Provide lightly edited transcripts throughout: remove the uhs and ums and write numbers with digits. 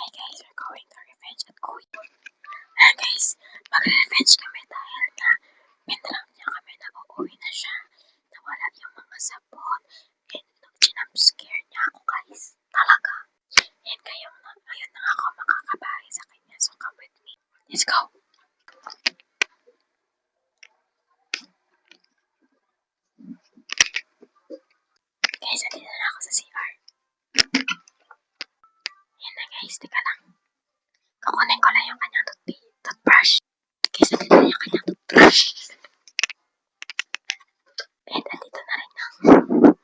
Hi guys, we're going to revenge at Kuya. Ayan guys, mag-revenge kami dahil nga pinrang niya kami na uuwi na siya. Nawala yung mga sabon. And jump-scare niya ako guys. Talaga. And ngayon na ako makakabahay sa kanya. So come with me. Let's go. Guys, andito na ako sa CR. Yan na guys, teka lang. Kukunin ko lang yung kanyang toothbrush. Guys, andito na yung kanyang toothbrush. And andito na rin yung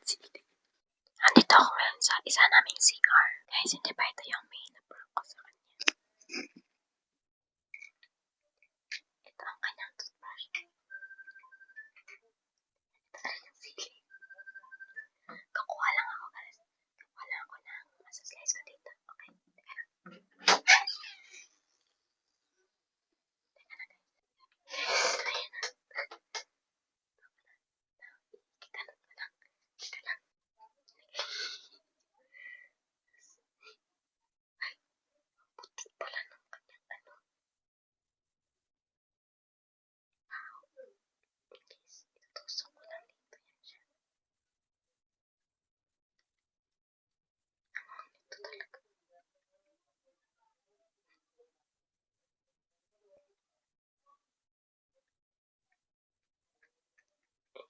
CD. Andito ako ngayon sa isa naming CR. Guys, hindi ba ito yung main na prank ko sa kanya? Ito ang kanyang toothbrush. Ito na rin yung CD. Kukuha lang ako guys. Kukuha lang ako ng masaslice ko dito. Okay, teka lang. Teka na guys. Ito na yan. Kita na ko lang. Teka lang. Ay, puti pala ng kanyang ano. Wow. Guys, itutusok ko lang dito yan siya. Ito talaga.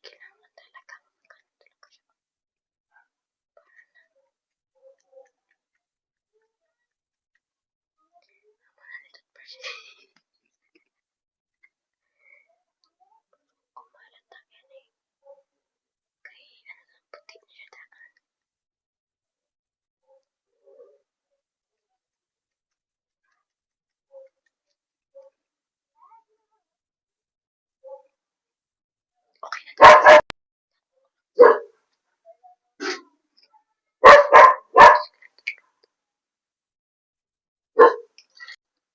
Kailangan talaga magkano talaga siya. Muna nito brush. Kumalata yan eh. Kaya ano lang puti niya daan. Okay na guys.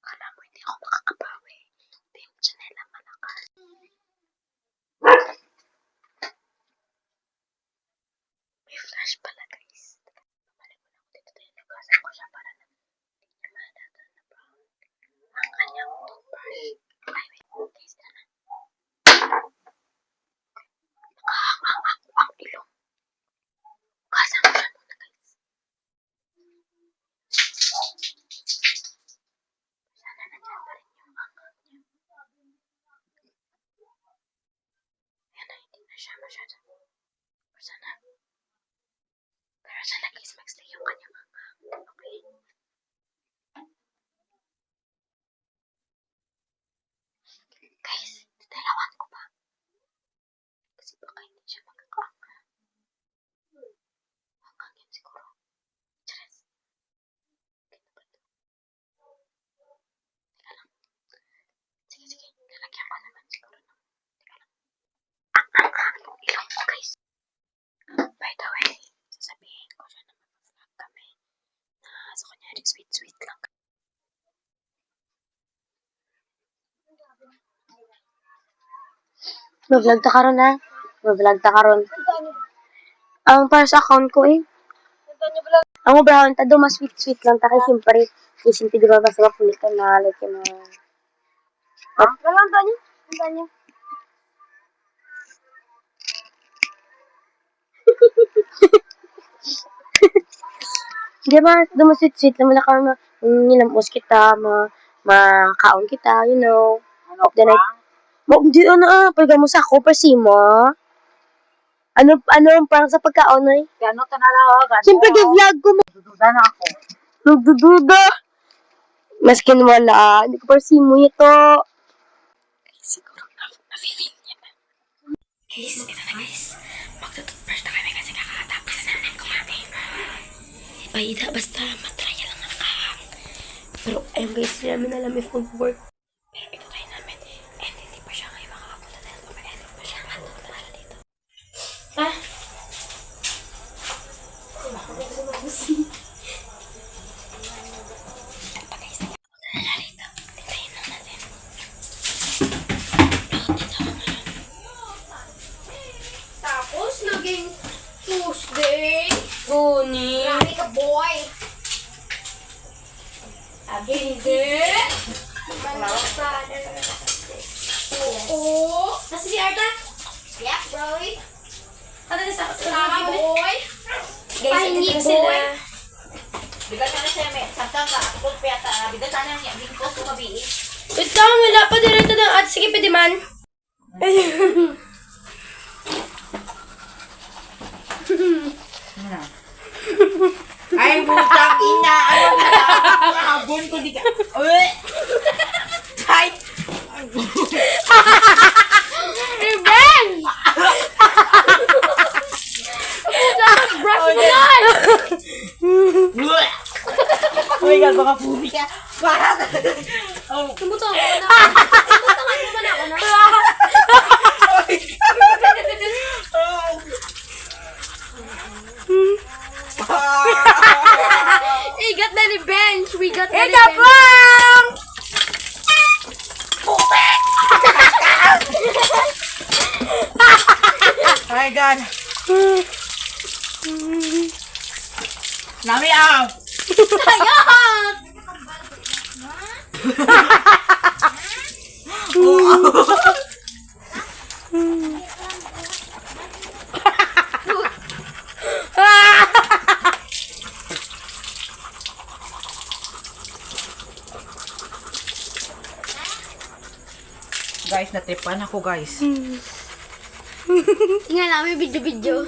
Alam mo, hindi ako makakabawi. Team Janela malakas. May flash pala guys. Bumalik mo na ako dito dahil nagasan ko siya para na hindi niya mahalata na brown ang kanyang toothbrush. Ay, wait guys, na na. Nakahang ako ang ilong. Gasan ko siya muna guys. Sana nandiyan pa rin yung angang niya. Ayan na, hindi na siya masyado. Pero sana guys, mag-stay yung kanyang angang. Okay? Guys, titalawan ko ba? Kasi baka hindi siya magkakaangang. Angang yan siguro. Chares. Ganda ba ito? Teka lang. Sige. Lalagyan ko naman siguro ng. Teka lang. Ang ilong ko guys. By the way, sasabihin ko siya na mag-vlog kami na sa kunyari sweet lang. Mag-vlog ta karon na. Mag-vlog ta karon. Ang para sa account ko eh. Ang brown ta do mas sweet lang ta kay siyempre kasi di ba basta mapulitan na like yung mga. Ang tanyo. Di ba, dumasweet naman na kami ninamos kita, makaon kita, you know. Of the night. Di pagka mo sa ako, persimo. Ano ang parang sa pagkaon, eh? Gano ka na lang agad. Siyempre, vlog ko mo. Nagdududa na ako. Nagdududa. Maskin wala, hindi ko persimo ito. Siguro na-feel niya na. Guys, ito na guys. Magtututbrush na kami kasi kakatapos na namin kumain. Paida, basta matraya lang ang kahang. Pero ayun guys, hindi namin alam if mag-work. Pero itatry namin. And hindi pa siya ngayon makakapunta dahil pag-edit pa siya. Matunta na siya dito. Ha? Ito guys, nakapunta na siya dito. Tintayin lang natin. Dito ako ngayon. Tapos, naging Tuesday. Guni. Grabe ka, boy. Hindi. Oo. Nasa si Arta? Yeah, bro. Ano na sa Sama, boy. Guys, hindi ko sila. Bigat na siya, may sangkang ka. Ako piyata. Bigat na niya. Bingkos ko mabiin. Wait lang, wala pa dito ng at sige, pwede man. Ay, butang ina. Ano na? Nakabon ko di ka. Uy! Ay! Revenge! Brush mo yan! Oh my God, baka pupi ka. Oh. Tumuto ako na. Tumutangan mo man ako na. We got the revenge! We got the revenge! lang! Oh my God. Nami out! Ayun! Guys, natripan ako guys. Tingnan namin video-video.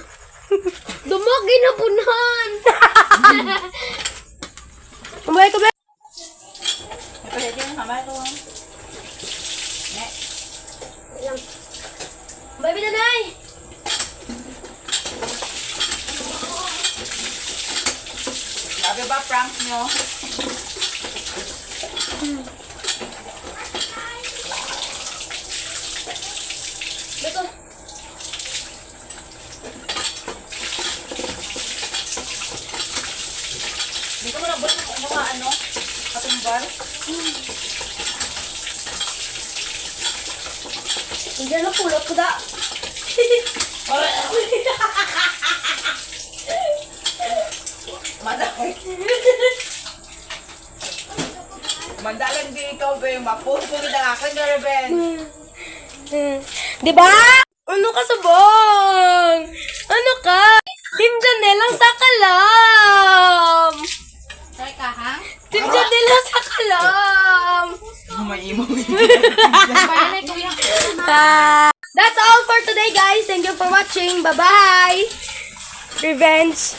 Dumagi na punan! Kumay ko ba? Pwede yung kamay ko. Kumay binanay! Sabi ba prank nyo? Dito. Hindi ko mo nabot ng mga ano, katumbal. Hindi na pulot ko da. Madami. Mandalang di ikaw ba yung mapos ko rin ang akin na Reben. Diba? Ano ka sabong? Ano ka? Team Janelang sa kalam! Try ka, ha? Team Janelang sa kalam! May imo. That's all for today, guys. Thank you for watching. Bye-bye! Revenge!